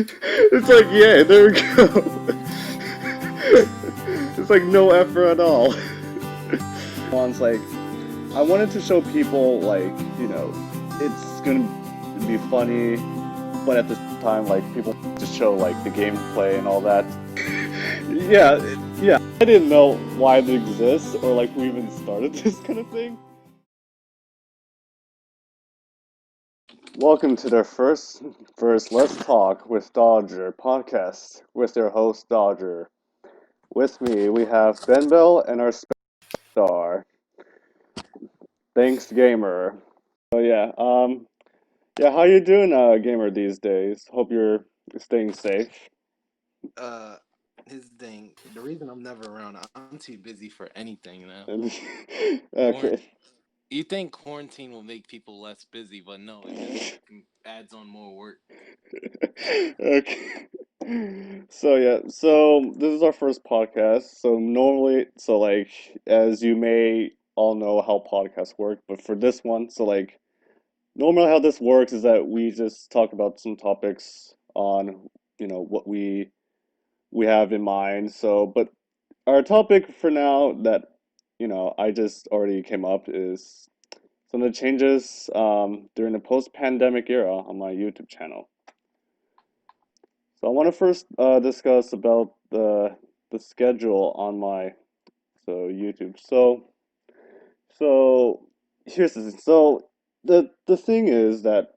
It's like, yeah, there we go. It's like no effort at all. One's like, I wanted to show people like, it's gonna be funny, but at the same time, like people to show like the gameplay and all that. Yeah. I didn't know why it exists or like who even started this kind of thing. Welcome to their first Let's Talk with Dodger podcast with their host Dodger. With me, we have Ben Bell and our star. Thanks, Gamer. So yeah, how you doing, Gamer, these days? Hope you're staying safe. Uh, his thing. The reason I'm never around, I'm too busy for anything now. And Quarant- okay. you think quarantine will make people less busy, but no, it just adds on more work. Okay. So this is our first podcast. So normally, so like as you may all know how podcasts work, but for this one, so like normally how this works is that we just talk about some topics on, what we have in mind. So, but our topic for now that, I just already came up is some of the changes during the post-pandemic era on my YouTube channel. So I want to first discuss about the schedule on my YouTube. So here's the thing. So the thing is that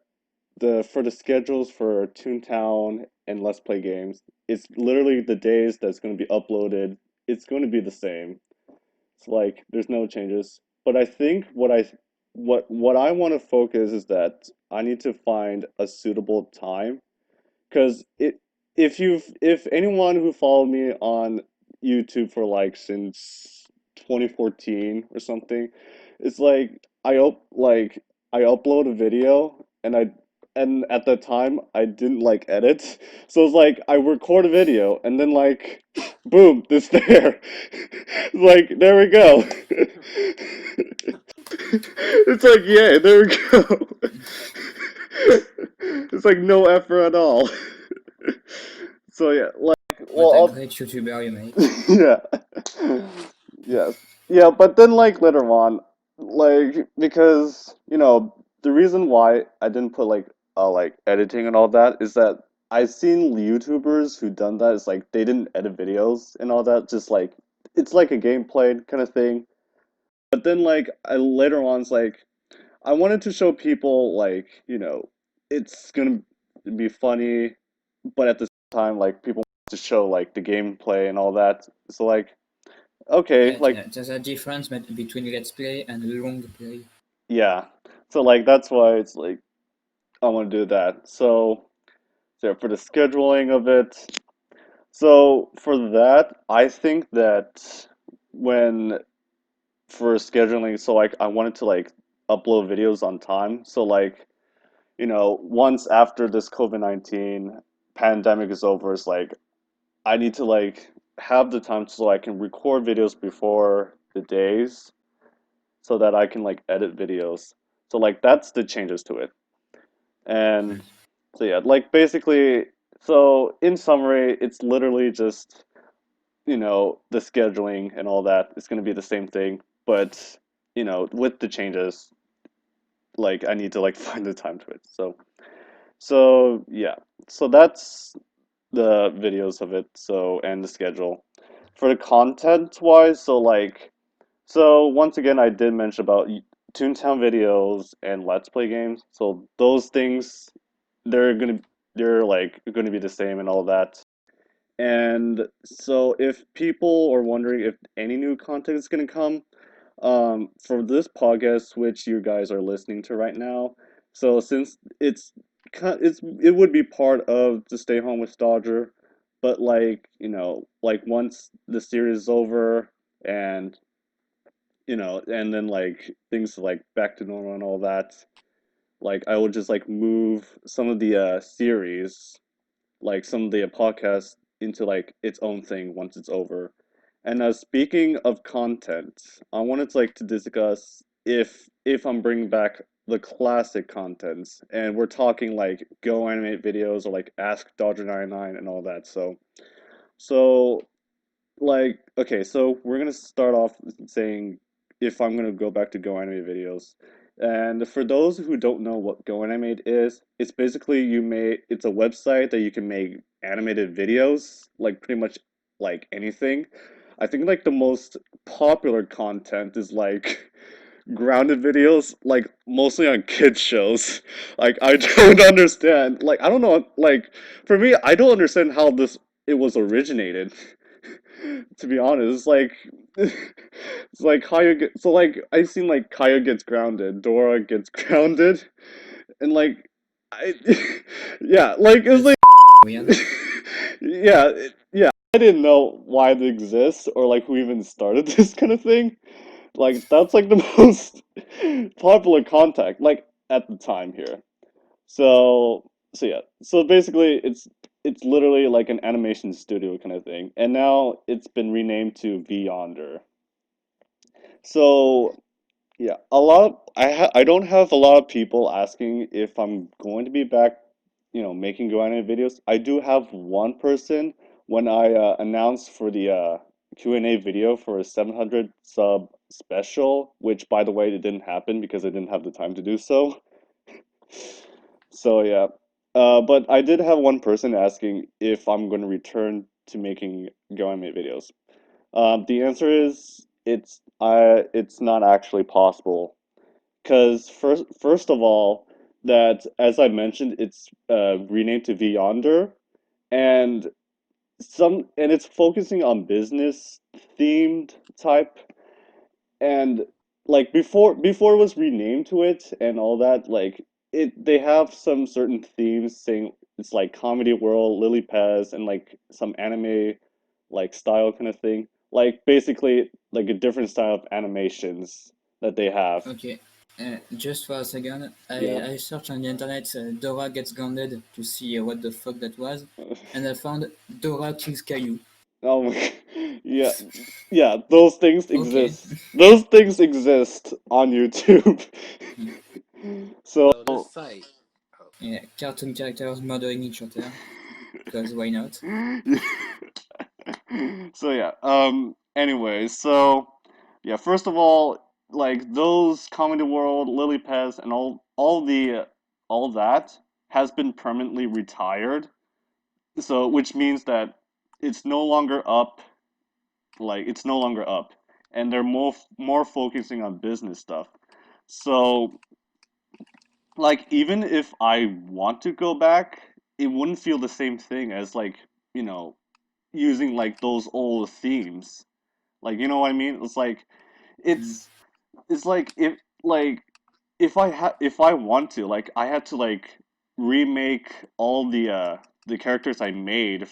the for the schedules for Toontown and Let's Play games, it's literally the days that's going to be uploaded. It's going to be the same. It's like there's no changes. But I think what I want to focus is that I need to find a suitable time because if anyone who followed me on YouTube for like since 2014 or something, it's like I upload a video and at the time I didn't like edit. So it's like I record a video and then like boom, it's there. Like there we go. It's like yeah, there we go. It's like no effort at all. So yeah, like What a well, great YouTuber you make. yeah, yes, yeah. But then like later on, like because the reason why I didn't put like editing and all that is that I've seen YouTubers who done that. It's like they didn't edit videos and all that. Just like it's like a gameplay kind of thing. But then like I later on, it's like I wanted to show people like it's gonna be funny, but at the same time like people want to show like the gameplay and all that. So like okay, Yeah, like there's a difference between let's play and long play. yeah. So like that's why it's like I want to do that. So for the scheduling of it, so for that, I think that when for scheduling, so like I wanted to like upload videos on time. So like once after this COVID-19 pandemic is over, it's like I need to like have the time so I can record videos before the days so that I can like edit videos. So like that's the changes to it. And Nice. so yeah, like basically, so in summary, it's literally just, the scheduling and all that. It's going to be the same thing, but with the changes, like I need to like find the time to it. So yeah. So that's the videos of it, so and the schedule. For the content wise, so once again I did mention about Toontown videos and Let's Play games. So those things they're gonna they're like gonna be the same and all that. And so if people are wondering if any new content is gonna come, for this podcast which you guys are listening to right now, so since it would be part of the Stay Home with Dodger, but like like once the series is over and and then like things like back to normal and all that, like I would just like move some of the series, like some of the podcasts into like its own thing once it's over. And speaking of content, I wanted to like to discuss if I'm bringing back the classic contents, and we're talking like Go Animate videos or like Ask Dodger 99 and all that. So like, okay, so we're gonna start off saying if I'm gonna go back to Go Animate videos. And for those who don't know what Go Animate is, it's basically it's a website that you can make animated videos, like pretty much like anything. I think like the most popular content is like grounded videos, like mostly on kids shows. Like I don't understand. Like I don't know. Like for me, I don't understand how this it was originated. To be honest, it's like it's like Kaya get so like I seen like Kaya gets grounded, Dora gets grounded, and like I yeah, like it's That's like weird. yeah, yeah. I didn't know why it exists or like who even started this kind of thing. Like that's like the most popular contact like at the time here. So yeah. So basically it's literally like an animation studio kind of thing. And now it's been renamed to Vyonder. So yeah, I don't have a lot of people asking if I'm going to be back, making Go Anime videos. I do have one person when I announced for the Q&A video for a 700 sub special, which by the way it didn't happen because I didn't have the time to do so. So yeah, but I did have one person asking if I'm going to return to making Go Anime videos. The answer is it's not actually possible. Because first of all, that as I mentioned, it's renamed to Vyonder, and it's focusing on business themed type, and like before it was renamed to it and all that, like they have some certain themes saying it's like Comedy World, Lily Pez, and like some anime like style kind of thing. Like basically like a different style of animations that they have. Okay. Just for a second, Yeah. I searched on the internet Dora gets grounded to see what the fuck that was, and I found Dora kills Caillou. Oh my, yeah, yeah, those things Okay. exist. Those things exist on YouTube. So, So this site. Oh, Yeah, cartoon characters murdering each other, because why not? so yeah. Anyway, so yeah. First of all, like those Comedy World, Lily Pez, and all that has been permanently retired. So, which means that it's no longer up it's no longer up, and they're more focusing on business stuff. So like even if I want to go back, it wouldn't feel the same thing as like you know using like those old themes. Like you know what I mean? Mm. It's it's like if I want to like I had to like remake all the characters I made,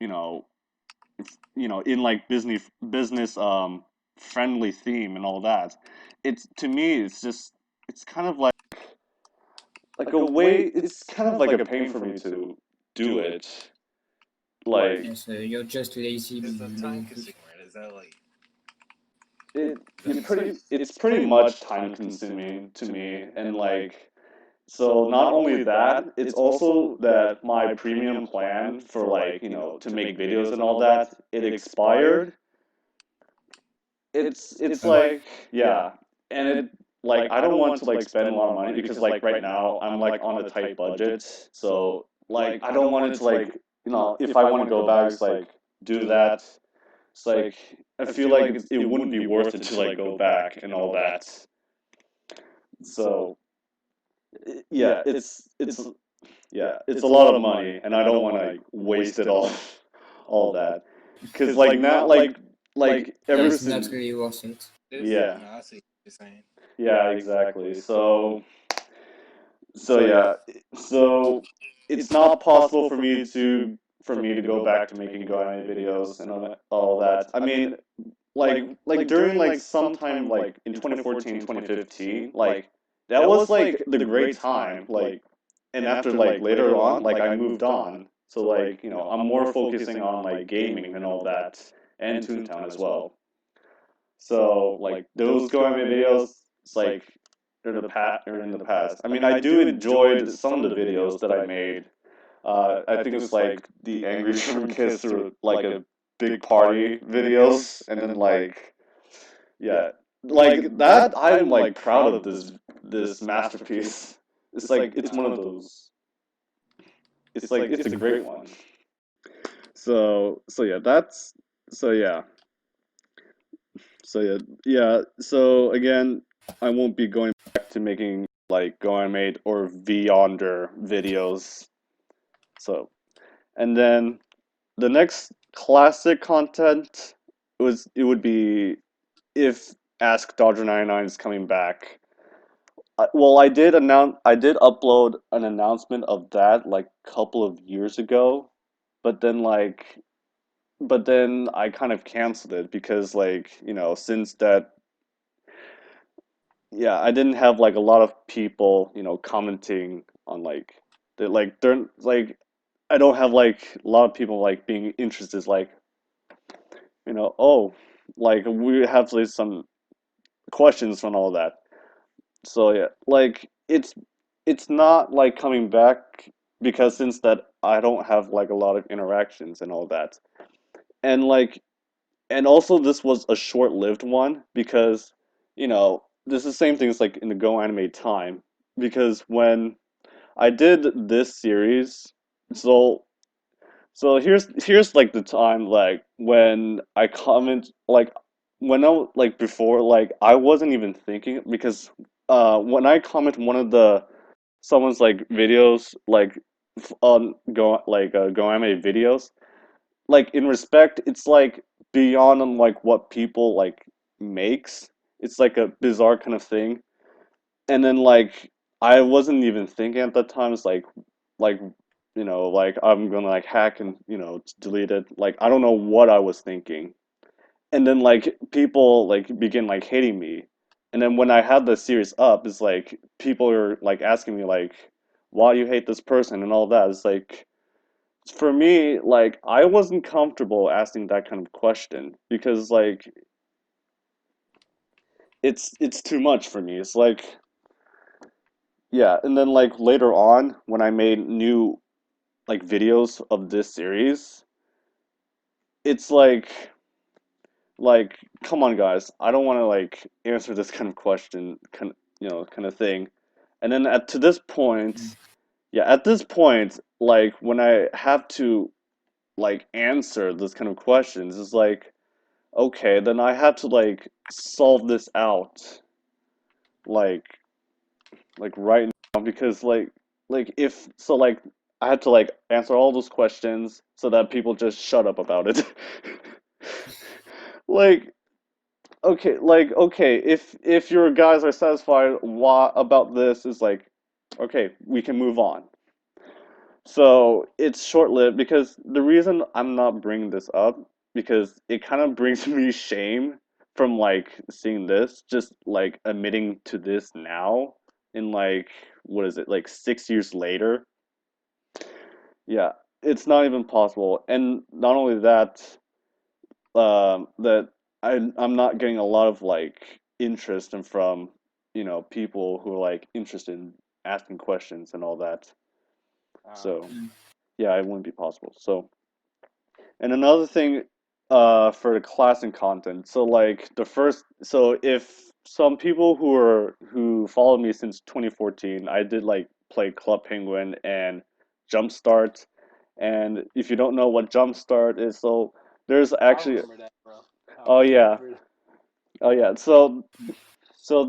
you know, in like business friendly theme and all that. It's to me it's just it's kind of like a way it's kind of like a pain for me to do it. Like Yes, you're just lazy, is the time basically. consuming, right? Is that like it's pretty much time consuming to me and like so not only that, it's also that my premium plan for like, to make videos and all that, it expired. It's Oh, like yeah, and it like I don't want to like spend a lot of money because like right now I'm like on a tight budget, so like I don't want it to like if I want to go back, it's like do that. It's like I feel like it wouldn't be worth it to like go back and all that. So yeah, it's a lot of money, and I don't want to like waste it all that because like now like ever it's not since really worth it. this? yeah. No, I see what you're saying. Yeah, exactly. So yeah, so it's not possible for me to go back to making Go anime videos and all that. I mean, like during like sometime like in 2014, 2015, like that was like the great time. Like and after like later on, like I moved on. So like, I'm more focusing on like gaming and all that and Toontown as well. So like those Go anime videos, it's like in the past. I mean, I do enjoyed some of the videos that I made. I think it's like the Angry German Kids through like a big party videos, and then like yeah, like that. I'm like proud of this masterpiece. It's like it's one of those. It's like it's a great one. So yeah, that's so yeah. So yeah. So again, I won't be going back to making like Go Animate or Vyonder videos. So and then the next classic content would be if Ask Dodger 99 is coming back. Well, I did upload an announcement of that like a couple of years ago, but then like but then I kind of canceled it because like, since that yeah, I didn't have like a lot of people, commenting on like they're like I don't have like a lot of people like being interested like, oh, like we have like some questions and all that. So yeah, like it's not like coming back because since that I don't have like a lot of interactions and all that. And like and also this was a short-lived one because this is the same thing as like in the Go Anime time because when I did this series, so here's like the time like when I comment like when I like before like I wasn't even thinking because when I comment one of the someone's like videos like on Go Anime videos like in respect it's like beyond on like what people like makes it's like a bizarre kind of thing and then like I wasn't even thinking at that time it's like like I'm gonna like hack and delete it like I don't know what I was thinking and then like people like begin like hating me and then when I had the series up it's like people are like asking me like why you hate this person and all that it's like for me, like I wasn't comfortable asking that kind of question because like it's too much for me. It's like yeah, and then like later on when I made new like videos of this series, it's like come on guys, I don't want to like answer this kind of question kind of thing. And then at to this point, yeah, at this point like when I have to like answer this kind of questions, it's like okay, then I had to like solve this out like right now because like if so like I had to like answer all those questions so that people just shut up about it. Like okay, if your guys are satisfied about this is like okay, we can move on. So it's short-lived because the reason I'm not bringing this up because it kind of brings me shame from like seeing this, just like admitting to this now in like what is it, like 6 years later? Yeah, it's not even possible. And not only that, that I'm not getting a lot of like interest and from, people who are like interested in asking questions and all that. So yeah, it wouldn't be possible. So and another thing for the class and content. So like the first so if some people who followed me since 2014, I did like play Club Penguin and Jumpstart. And if you don't know what Jumpstart is, so there's I actually remember that, bro. oh I yeah. remember. Oh yeah. So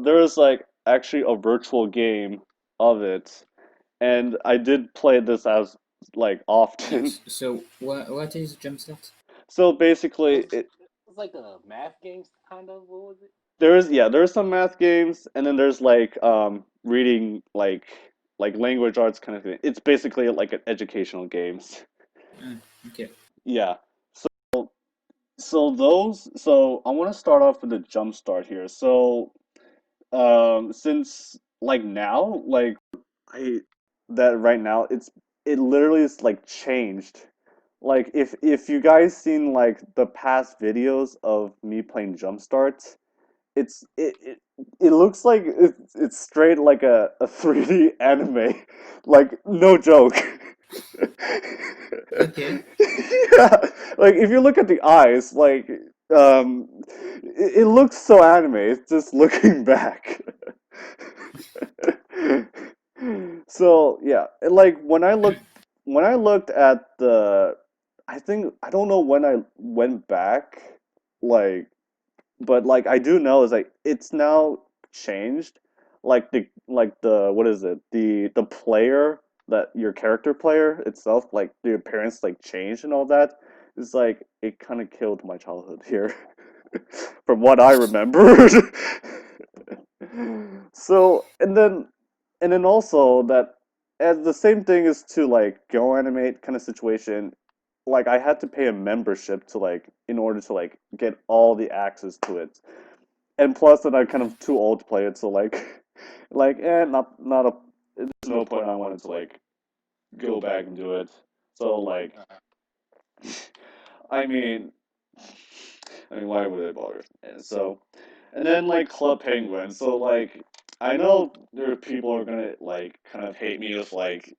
there's like actually a virtual game of it. And I did play this as like often. Yes. So what is Jumpstart? So basically It's it's like a math game, kind of. What was it? there's some math games and then there's like reading like language arts kind of thing. It's basically like an educational games. Okay. Yeah. So I want to start off with a jump start here. So since like now like I that right now it literally is like changed. Like if you guys seen like the past videos of me playing Jumpstart, it looks like it's straight like a 3D anime, like no joke. Okay. Yeah, like if you look at the eyes, like it looks so anime. It's just looking back. So yeah, and like when I looked at the, I think I don't know when I went back, like, but like I do know is like it's now changed. Like the what is it? The player that your character player itself, like the appearance like changed and all that. It's like it kind of killed my childhood here, from what I remembered. So and then also that as the same thing is to like Go Animate kind of situation, like I had to pay a membership to like in order to like get all the access to it. And plus that I'm kind of too old to play it, so like not a there's no point I wanted to like go back and do it. So like I mean why would I bother? And so and then like Club Penguin. So like I know there are people who are gonna like kind of hate me with like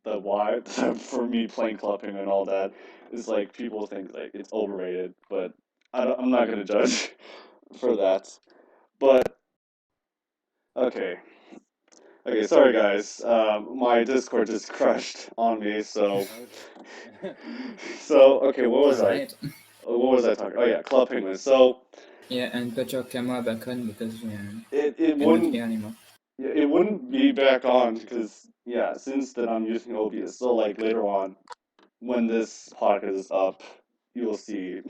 the why for me playing Club Penguin and all that is like people think like it's overrated, but I'm not gonna judge for that. But okay, okay, sorry guys. My Discord just crashed on me, so so okay, what was I? Alright. What was I talking? Oh yeah, Club Penguin. So Yeah, and put your camera back on because it you're not wouldn't here anymore. yeah, it wouldn't be back on because yeah, since then I'm using OBS. So like later on, when this podcast is up, you'll see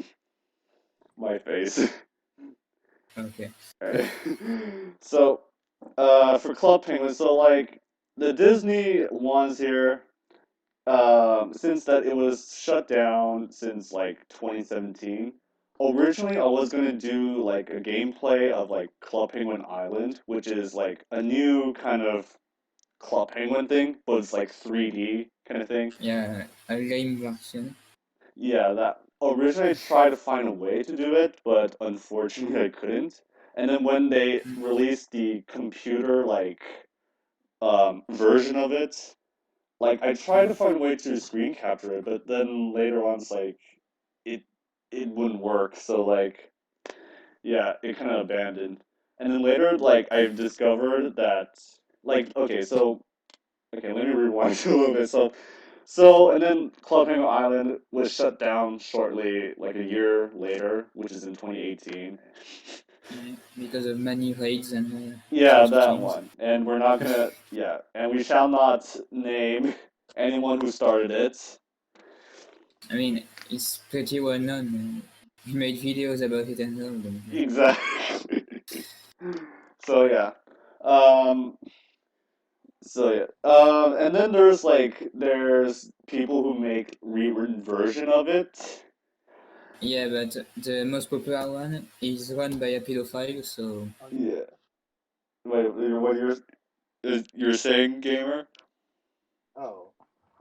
my face. Okay. Right. So, for Club Penguin, so like the Disney ones here, since that it was shut down since like 2017. Originally, I was gonna do like a gameplay of like Club Penguin Island, which is like a new kind of Club Penguin thing, but it's like 3D kind of thing. Yeah, a game version. Yeah, that originally I tried to find a way to do it, but unfortunately I couldn't. And then when they released the computer like version of it, like I tried to find a way to screen capture it, but then later on it's like it it wouldn't work. So like yeah, it kind of abandoned. And then later like I've discovered that like okay, let me rewind a little bit. So, and then Club Penguin Island was shut down shortly, like a year later, which is in 2018. Yeah, because of many raids and Yeah, such that things. one. And we're not gonna, yeah, and we shall not name anyone who started it. I mean, it's pretty well known. We made videos about it and all. Exactly. So, yeah. Um, so, yeah. And then there's people who make rewritten version of it. Yeah, but the most popular one is run by a pedophile, so Yeah. Wait, what you're saying, gamer? Oh,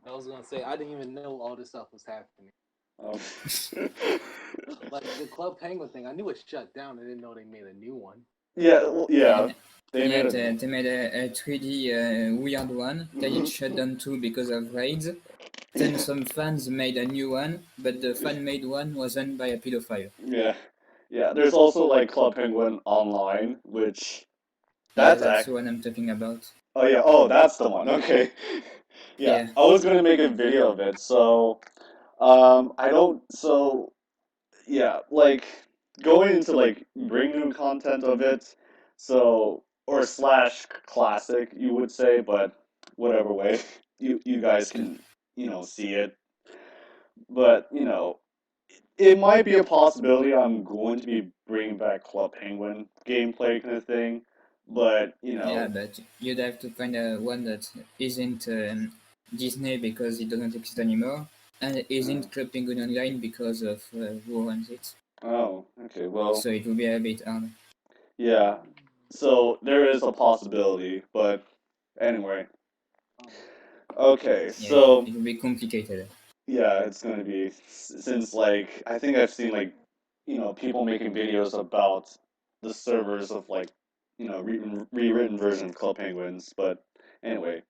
I was gonna say I didn't even know all this stuff was happening. Um, Like the Club Penguin thing, I knew it shut down. I didn't know they made a new one. yeah, well, yeah. yeah, They yeah, made a they made a 3D weird one. Then it shut down too because of raids. Then some fans made a new one, but the fan made one was run by a pedophile. yeah, yeah. There's also like Club Penguin Online, which Yeah, that's that's act. the one I'm talking about. Oh yeah, oh that's the one. Okay. Yeah, Yeah, I was gonna make a video of it. So, I don't. So yeah, like going into like bring new content of it. So or slash classic, you would say, but whatever way you guys can see it. But it might be a possibility I'm going to be bringing back Club Penguin gameplay kind of thing, but yeah, but you'd have to find one that isn't Disney because it doesn't exist anymore, and isn't Club Penguin Online because of who runs it. oh, okay, well, So it will be a bit hard. yeah. So there is a possibility, but anyway, okay, Yeah, so it will be complicated. yeah, it's gonna be since like I think I've seen like people making videos about the servers of like rewritten version of Club Penguins. But anyway,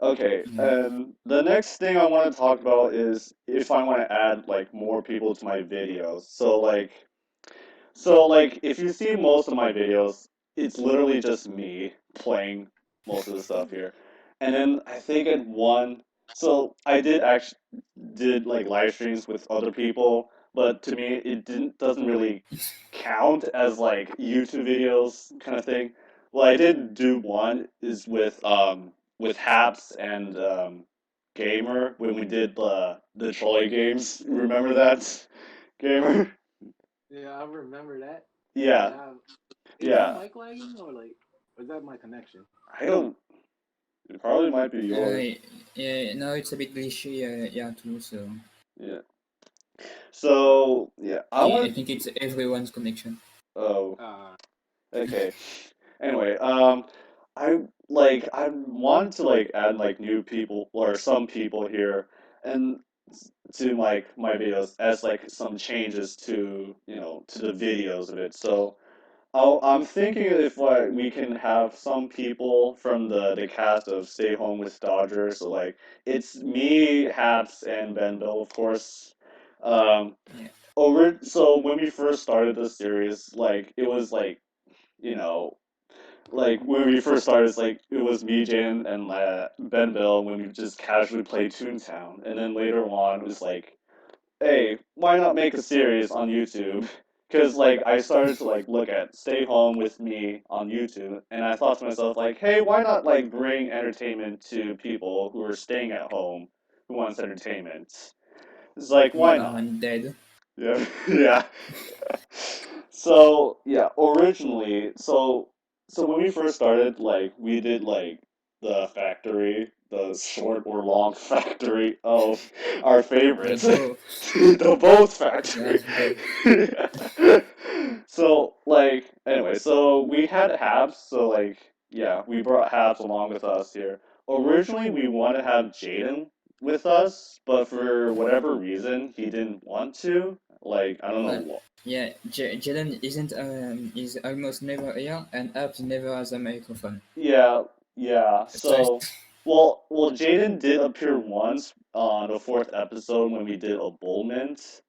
okay. Yeah. And the next thing I want to talk about is if I want to add like more people to my videos. So if you see most of my videos, it's literally just me playing most of the stuff here. And then I think at one, so I did actually did like live streams with other people, but to me it didn't doesn't really count as like YouTube videos kind of thing. Well, I did do one is with Haps and Gamer when we did the trolley games. Remember that, Gamer? Yeah, I remember that. Yeah, Yeah. Is my yeah. mic lagging or like, or is that my connection? I don't. It probably might be yours. Yeah, no, it's a bit glitchy, yeah, too. So Yeah. So yeah, I I want. think it's everyone's connection. Oh, Uh, okay. Anyway, I want to like add like new people or some people here and to like my videos as like some changes to to the videos of it. So I'm thinking if we can have some people from the cast of Stay Home with Dodgers. So like it's me, Haps, and Benville, of course. Um, Yeah. so when we first started the series, like it was like you know like when we first started, it's like it was me, Jane, and Benville when we just casually played Toontown, and then later on it was like hey, why not make a series on YouTube? Because like I started to like look at Stay Home with Me on YouTube, and I thought to myself like, hey, why not like bring entertainment to people who are staying at home who wants entertainment? It's like Who why not? aren't dead. Yeah, yeah. So yeah, originally, so when we first started, like we did like the factory, the short or long factory of our The favorites, both. the both factory. Yes, both. So like anyway, so we had Habs, so like yeah, we brought Habs along with us here. Originally, we wanted to have Jaden with us, but for whatever reason, he didn't want to. Like I don't know But what. yeah, Jalen isn't is almost never here, and Abs never has a microphone. Yeah, yeah. So So, well, Jaden did appear once on the fourth episode when we did a bull mint,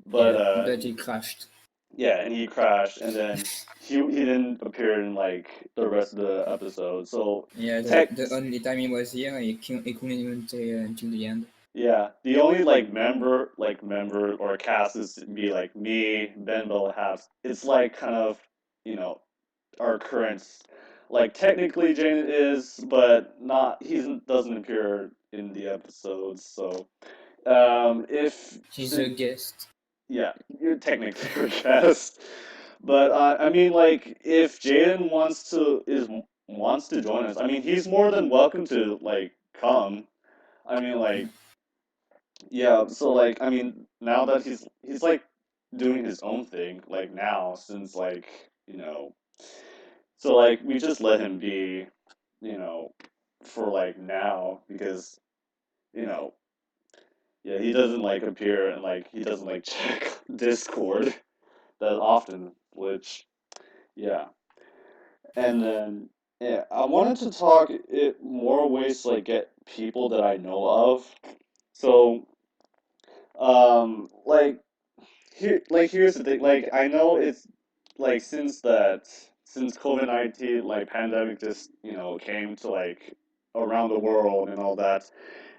but yeah, but he crashed. yeah, and he crashed, and then he didn't appear in like the rest of the episode. So, Yeah, tech, the only time he was here, he couldn't even stay until the end. yeah, the only member or cast is to be like me, Ben Belhaps. It's like kind of you know our current like technically Janet is, but not he doesn't appear in the episodes. So if He's a guest. yeah, you're technically a guest. But I mean like if Jaden wants to join us, I mean he's more than welcome to like come. I mean like yeah, so like I mean now that he's like doing his own thing like now since like so like we just let him be, you know, for like now because, you know, yeah, he doesn't like appear and like he doesn't like check Discord that often, which yeah. And then yeah, I wanted to talk it more ways to like get people that I know of. So like here's the thing, like I know it's like since COVID-19 like pandemic just, came to like around the world and all that.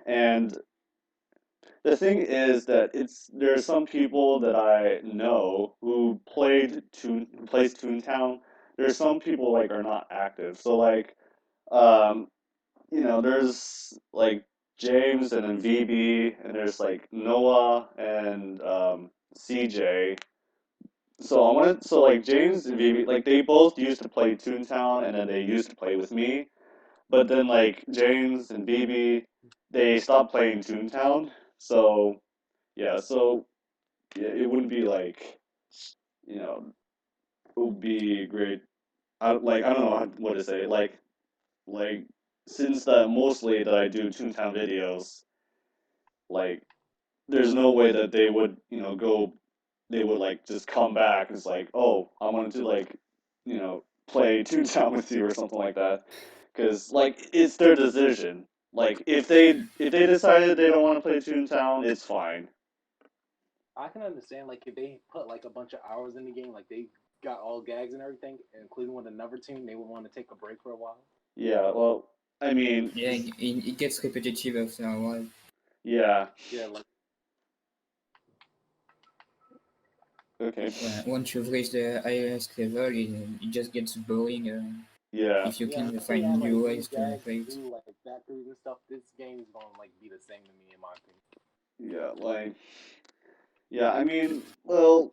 And the thing is that there's some people that I know who plays Toontown. There's some people like are not active. So like um there's like James and then VB and there's like Noah and CJ. So like James and Vivi, like they both used to play Toontown and then they used to play with me. But then like James and Vivi, they stopped playing Toontown. So yeah, it wouldn't be like you know, it would be great. I don't know what to say. Like since that mostly that I do Toontown videos, like there's no way that they would, go they would like just come back. It's like, oh, I wanted to like, play Toontown with you or something like that, because like it's their decision. Like if they decided they don't want to play Toontown, it's fine. I can understand like if they put like a bunch of hours in the game, like they got all gags and everything, including with another team, they would want to take a break for a while. Yeah, well, I mean, Yeah, it gets repetitive after a while. yeah, Yeah, like okay, Once you've reached the highest level, it just gets boring yeah, if you yeah, can unless they find add like new new ways to gags play to it. do like factories and stuff, this game is gonna like be the same to me in my opinion. yeah, like, yeah, I mean, well,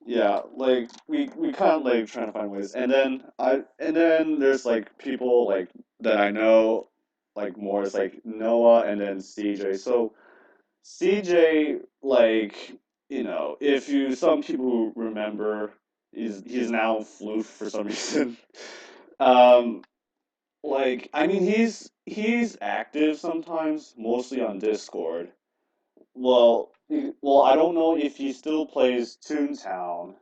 yeah, like we kind of like trying to find ways, and then there's like people like that I know, like more is like Noah and then CJ. So CJ, like, if you some people remember, he's now floof for some reason. Um, like, I mean, he's active sometimes, mostly on Discord. Well, I don't know if he still plays Toontown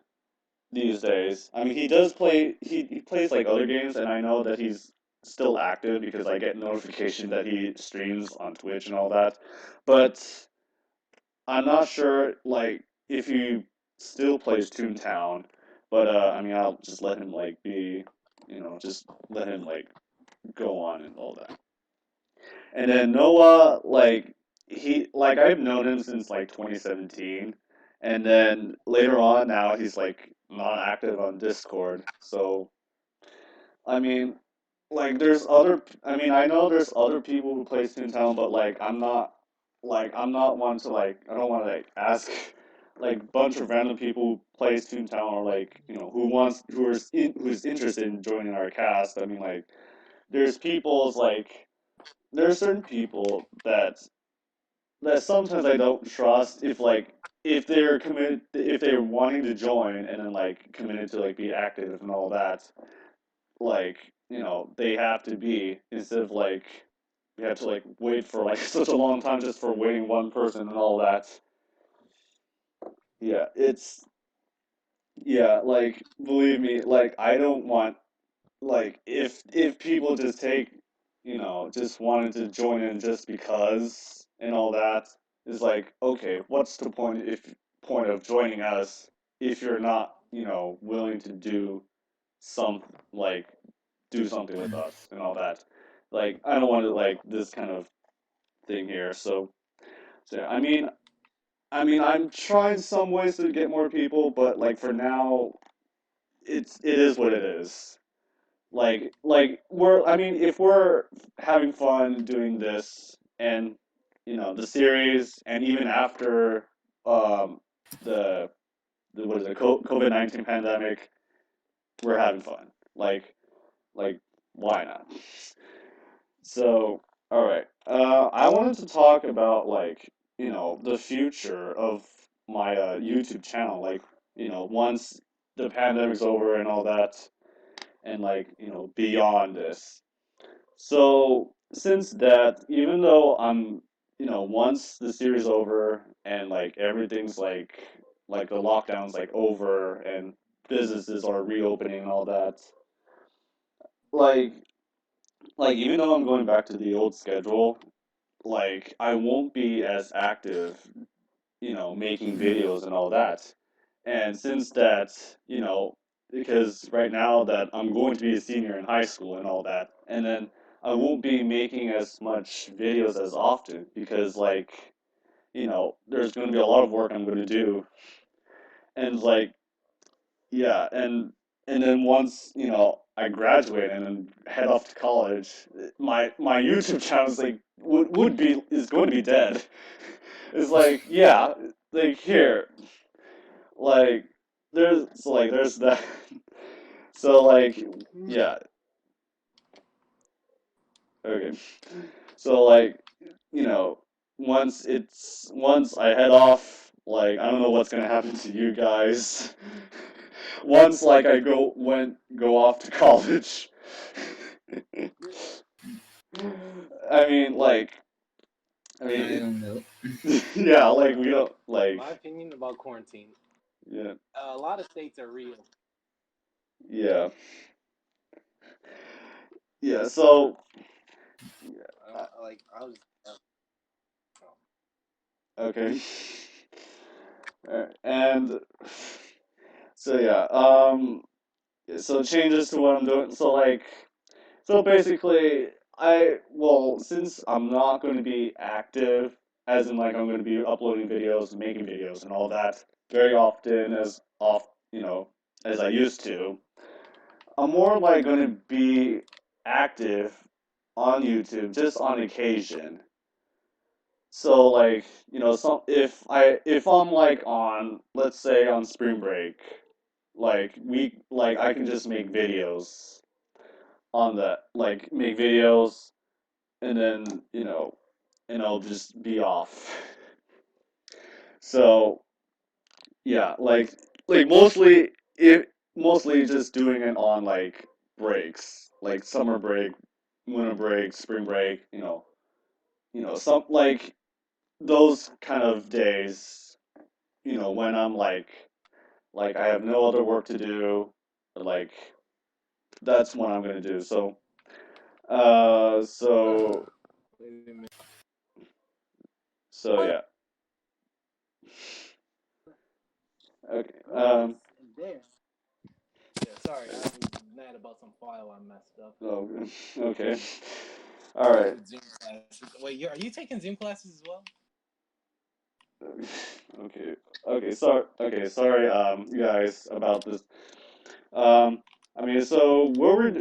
these days. I mean, he does play. He plays like other games, and I know that he's still active because I get notification that he streams on Twitch and all that. But I'm not sure, like, if he still plays Toontown. But I mean, I'll just let him like be, just let him like go on and all that. And then Noah, like I've known him since like 2017, and then later on now he's like not active on Discord. So I mean, like I mean, I know there's other people who play Toontown, but I'm not one to like, I don't want to like ask like bunch of random people who plays Toontown or like, who's interested in joining our cast. I mean, like there's people's like there are certain people that sometimes I don't trust if they're wanting to join and then like committed to like be active and all that, like, they have to be, instead of like we have to like wait for like such a long time just for waiting one person and all that. Yeah, like, believe me, like I don't want, like, if people just just wanted to join in just because and all that, is like, okay, what's the point of joining us if you're not, willing to some like do something with us and all that. Like, I don't want to like this kind of thing here. So yeah, I mean, I'm trying some ways to get more people, but like for now, it is what it is. I mean, if we're having fun doing this and the series, and even after um the what is it, COVID-19 pandemic, we're having fun. Like why not? So, all right. I wanted to talk about like, the future of my YouTube channel. Like, once the pandemic's over and all that, and like, beyond this. So, since that, even though once the series over and like everything's like the lockdown's like over and businesses are reopening and all that, like even though I'm going back to the old schedule, like I won't be as active, making videos and all that. And since that, because right now that I'm going to be a senior in high school and all that, and then I won't be making as much videos as often because like, there's going to be a lot of work I'm going to do. And like, yeah, and then once, I graduate and then head off to college, my YouTube channel is like is going to be dead. It's like, yeah, like here, like there's that. So like, yeah, okay. So like, you know, once I head off, like I don't know what's gonna happen to you guys. Once like I go off to college. I mean, like, I I mean, don't know. yeah, like we don't like, My opinion about quarantine. yeah, A lot of states are real. yeah, yeah. So, Like I was. okay. And so yeah, so changes to what I'm doing. So like, so basically, well, since I'm not going to be active, as in like I'm going to be uploading videos, making videos, and all that very often you know, as I used to, I'm more like going to be active on YouTube just on occasion. So like, some if I'm like on, let's say on spring break, like I can just make videos on that, like make videos and then, and I'll just be off. So, yeah, like mostly just doing it on like breaks, like summer break, winter break, spring break, some like those kind of days, when I'm like I have no other work to do, like that's what I'm gonna do. So, uh, so, Wait a minute. so yeah. Okay. Who is there? Yeah, sorry, I was mad about some file I messed up. Oh, okay. All right. With Zoom classes. Wait, are you taking Zoom classes as well? Okay. Sorry, you guys, about this. Um, I mean, so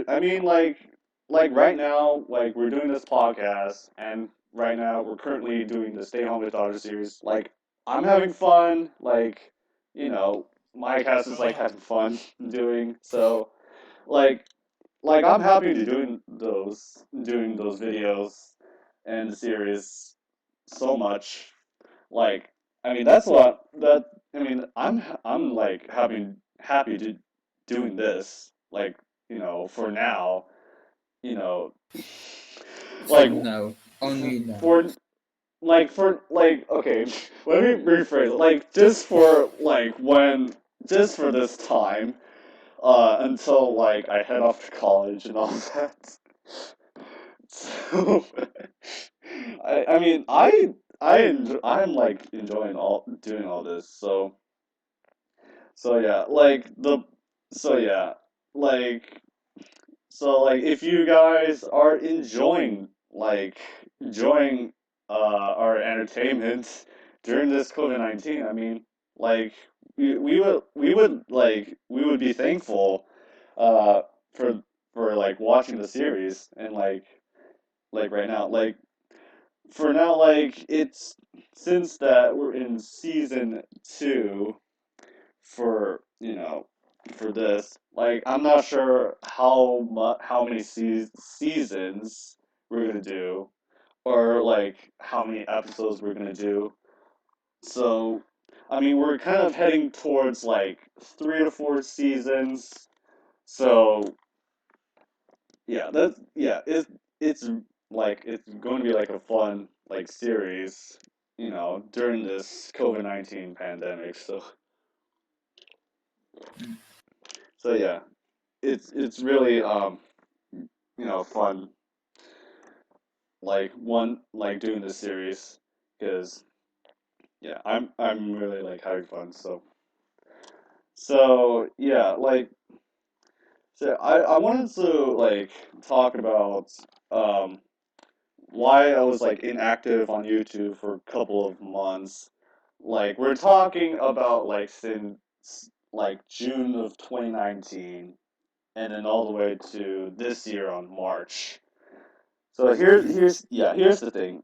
I mean, like right now, like we're doing this podcast, and right now we're currently doing the Stay Home with Daughter series. Like, I'm having fun. Like, my cast is like having fun doing. So, like, I'm happy to doing those videos and the series so much. Like, I mean, that's what that. I mean, I'm like happy to doing this. Like, for now, you know, For like now, only now. for okay, let me rephrase it. Like, just for this time, until like I head off to college and all that. So, I mean, I'm like enjoying all doing all this. So yeah, so yeah, like if you guys are enjoying our entertainment during this COVID-19, I mean, like we would be thankful uh for like watching the series, and like right now, like for now, like it's since that we're in season 2 for for this, like I'm not sure how many seasons we're gonna do, or like how many episodes we're gonna do. So I mean, we're kind of heading towards like 3 to 4 seasons. So yeah, it's like it's going to be like a fun like series, during this COVID-19 pandemic. So yeah, it's really fun, like doing this series, because yeah, I'm really like having fun. So yeah, so I wanted to like talk about um why I was like inactive on YouTube for a couple of months. Like, we're talking about like since like June of 2019, and then all the way to this year on March. So here's the thing.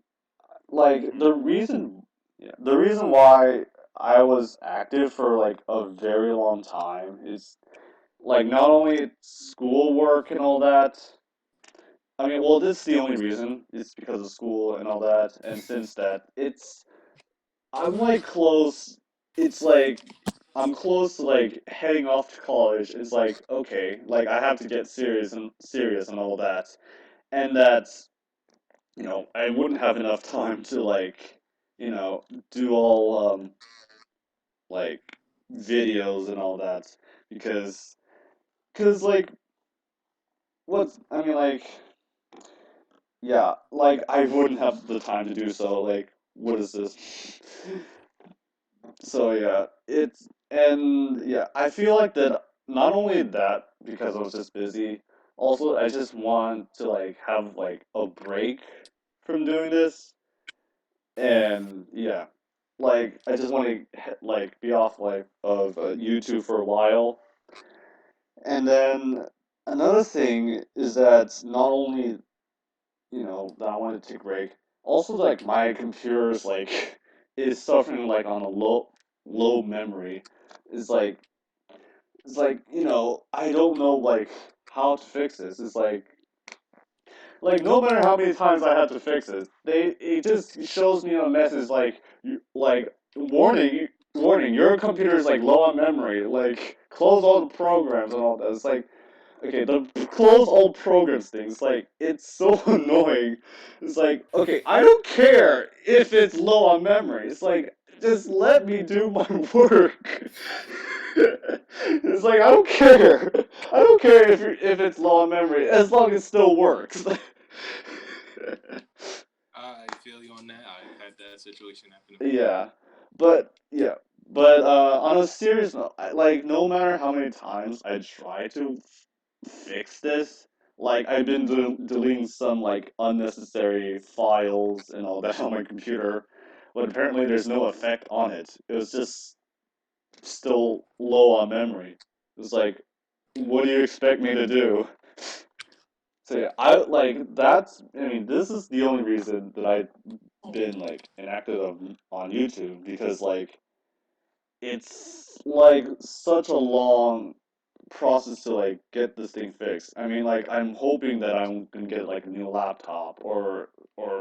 Like, the reason why I was active for like a very long time is like not only schoolwork and all that. I mean, well, this is the only reason. It's because of school and all that, and since that, I'm like close. It's like I'm close to like heading off to college. It's like, okay, like I have to get serious and all that, and I wouldn't have enough time to like, do all like videos and all that because like I mean like yeah, like I wouldn't have the time to do so. Like what is this? So yeah, I feel like that not only that because I was just busy, also I just want to like have like a break from doing this and yeah, like I just want to like be off like of YouTube for a while. And then another thing is that not only, that I want to take a break, also like my computer's like is suffering like on a low memory. It's like I don't know like how to fix this. It's like no matter how many times I had to fix it just shows me a message like warning, your computer is like low on memory. Like close all the programs and all that. It's like okay, the close all programs thing. It's like it's so annoying. It's like okay, I don't care if it's low on memory. It's like just let me do my work. It's like I don't care. I don't care if it's low on memory as long as it still works. I feel you on that. I had that situation happen to me. Yeah, but on a serious note, like no matter how many times I try to fix this, like I've been deleting some like unnecessary files and all that on my computer, but apparently there's no effect on it. It was just still low on memory. It's like, what do you expect me to do? So yeah, I like that's. I mean, this is the only reason that I've been like inactive on YouTube because like it's like such a long process to like get this thing fixed. I mean, like I'm hoping that I'm gonna get like a new laptop or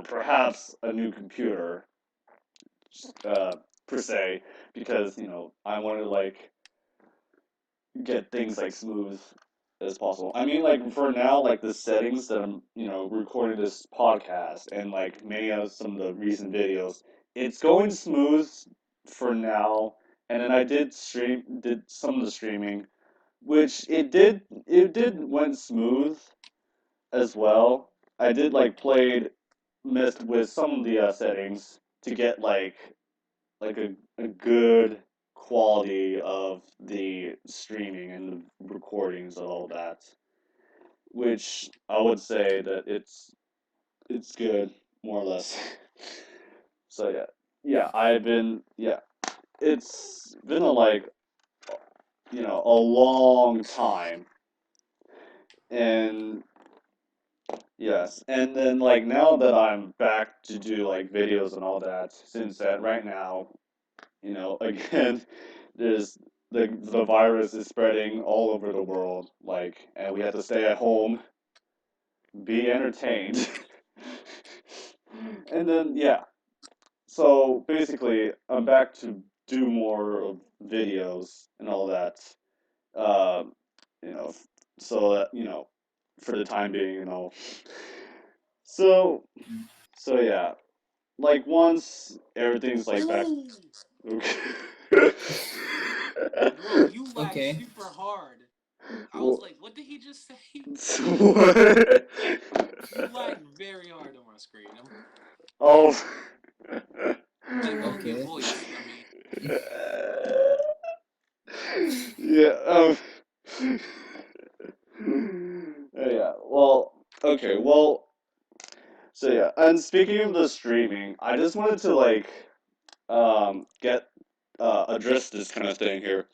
perhaps a new computer, per se, because I want to like get things like smooth as possible. I mean, like for now, like the settings that I'm, recording this podcast and like many of some of the recent videos, it's going smooth for now. And then I did some of the streaming, which it did went smooth as well. I did like messed with some of the settings to get like a good quality of the streaming and the recordings and all that, which I would say that it's good more or less. So yeah, it's been a like a long time, and yes, and then like now that I'm back to do like videos and all that, since that right now again, there's the virus is spreading all over the world, like, and we have to stay at home, be entertained, and then yeah. So basically, I'm back to do more of videos and all that. Um, you know, so that for the time being, So so yeah, like once everything's like back. Okay. Bro, you lagged Okay. super hard. I was like, what did he just say? What? You lagged very hard on my screen. Oh. I heard your Okay. voice. I mean, Yeah. Yeah. Well. Okay. Well. So yeah. And speaking of the streaming, I just wanted to like get address this kind of thing here.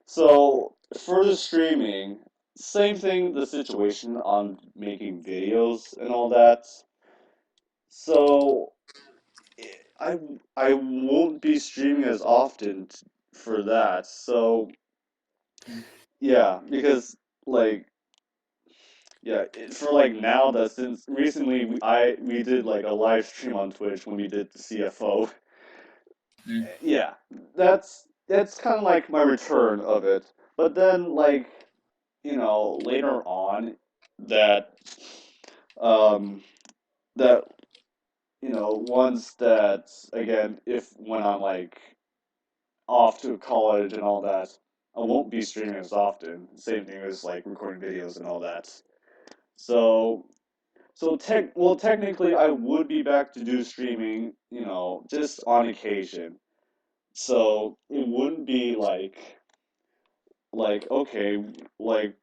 So for the streaming, same thing. The situation on making videos and all that. So I I won't be streaming as often for that. So yeah, because like for like now that since recently we did like a live stream on Twitch when we did the CFO. Mm. Yeah, that's kind of like my return of it. But then like later on that um that ones that, again, if when I'm like off to college and all that, I won't be streaming as often. Same thing as like recording videos and all that. So, technically, I would be back to do streaming, just on occasion. So it wouldn't be okay, like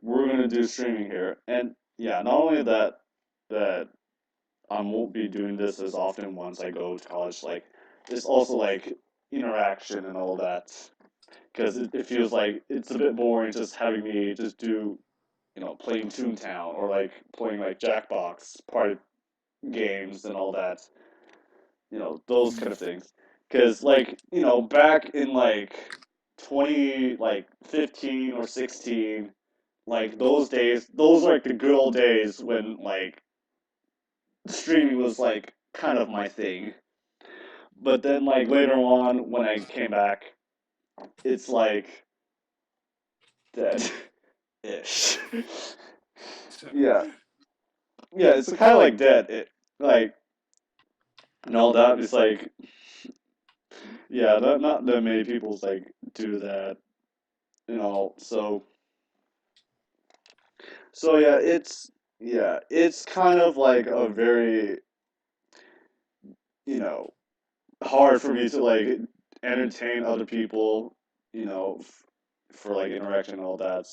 we're gonna do streaming here, and yeah, not only that I won't be doing this as often once I go to college. Like, it's also like interaction and all that, because it feels like it's a bit boring just having me just do playing Toontown or like playing like Jackbox party games and all that, those kind of things. Because like back in like 15 or 16, like those days, those are like the good old days when like streaming was like kind of my thing. But then like later on when I came back, it's like dead ish. Yeah. Yeah, it's kind of like dead. Like and all that. It's like yeah, not that many people like do that, So yeah, it's kind of like a very you know hard for me to like entertain other people, for like interaction and all that.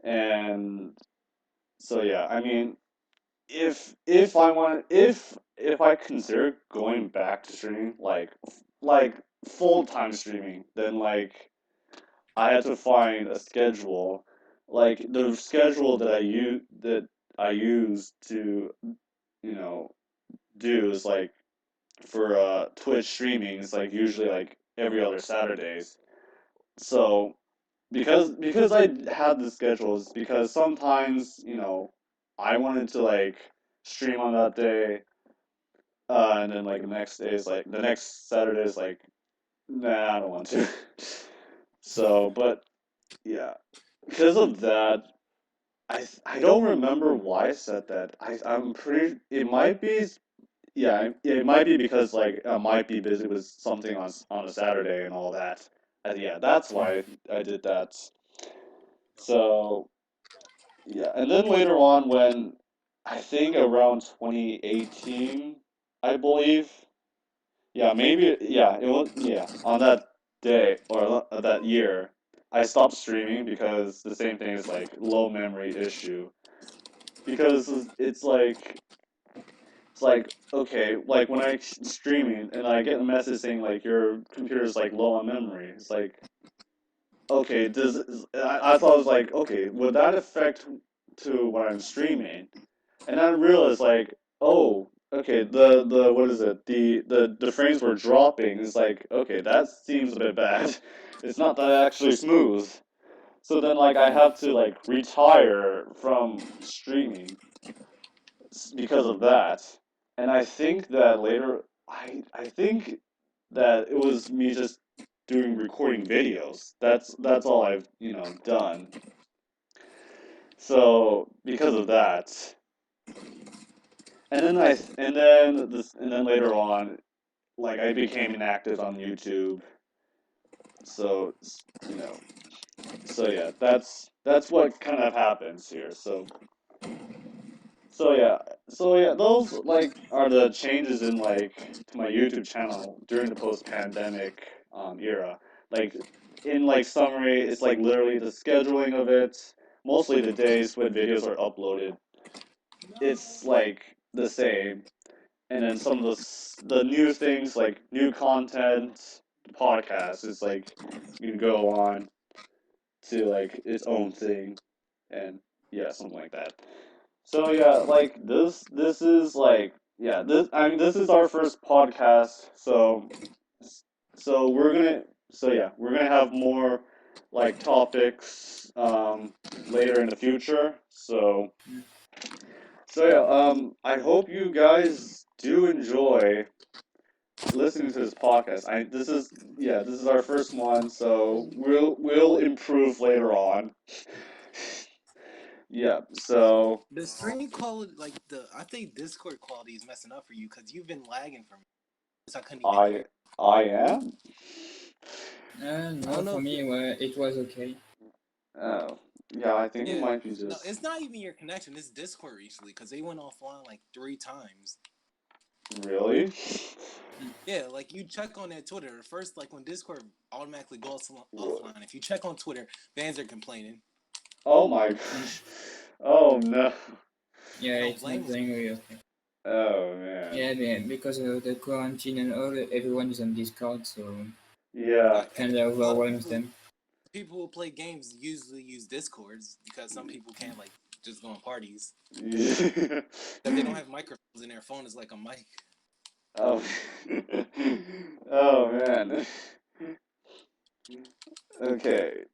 And yeah, I mean, if I want if I consider going back to streaming like full time streaming, then like I had to find a schedule, like the schedule that I use to you know do is like for Twitch streaming is like usually like every other Saturdays. So because I had the schedules, because sometimes I wanted to like stream on that day, and then like the next Saturday is like nah, I don't want to. So, but yeah, because of that, I don't remember why I said that. I'm pretty. It might be. Yeah, it might be because like I might be busy with something on a Saturday and all that. Yeah, that's why I did that. So yeah, and then later on when I think around 2018, I believe. Yeah, maybe. Yeah, it was. Yeah, on that day or that year, I stopped streaming because the same thing is like low memory issue. Because it's like okay, like when I streaming and I get a message saying like your computer's like low on memory. It's like okay, I thought it was like okay, would that affect to when I'm streaming? And I realized like oh okay, the what is it, the frames were dropping. It's like okay, that seems a bit bad. It's not that actually smooth. So then like I have to like retire from streaming because of that. And I think that later, I think that it was me just doing recording videos. That's all I've done. So because of that, and then later on, like I became inactive on YouTube. So you know, so yeah, that's what kind of happens here. So yeah, those like are the changes in like to my YouTube channel during the post-pandemic era. Like in like summary, it's like literally the scheduling of it, mostly the days when videos are uploaded. It's like the same, and then some of the new things like new content, podcast is like you can go on to like its own thing, and yeah, something like that. So yeah, like this is like yeah, this I mean this is our first podcast, so we're gonna we're gonna have more like topics later in the future. I hope you guys do enjoy listening to this podcast. This is our first one, so we'll improve later on. Yeah. So The stream quality, like I think Discord quality is messing up for you because you've been lagging for me. So I couldn't even hear. I am. I No, don't know for if me, it was okay. Oh, yeah. I think it yeah, might be no, just it's not even your connection. It's Discord recently because they went offline like 3 times. really. Yeah, like you check on that Twitter first, like when Discord automatically goes offline. If you check on Twitter, fans are complaining. Oh my gosh. Oh no. Yeah, Don't it's blame not them. doing really okay. Oh man. Yeah, because of the quarantine and all, everyone is on Discord, so Yeah. kind of A lot of overwhelms them. people who play games usually use Discords because some people can't like just go on parties Yeah. because they don't have microphones and their phone is like a mic. Oh. Oh man. Okay.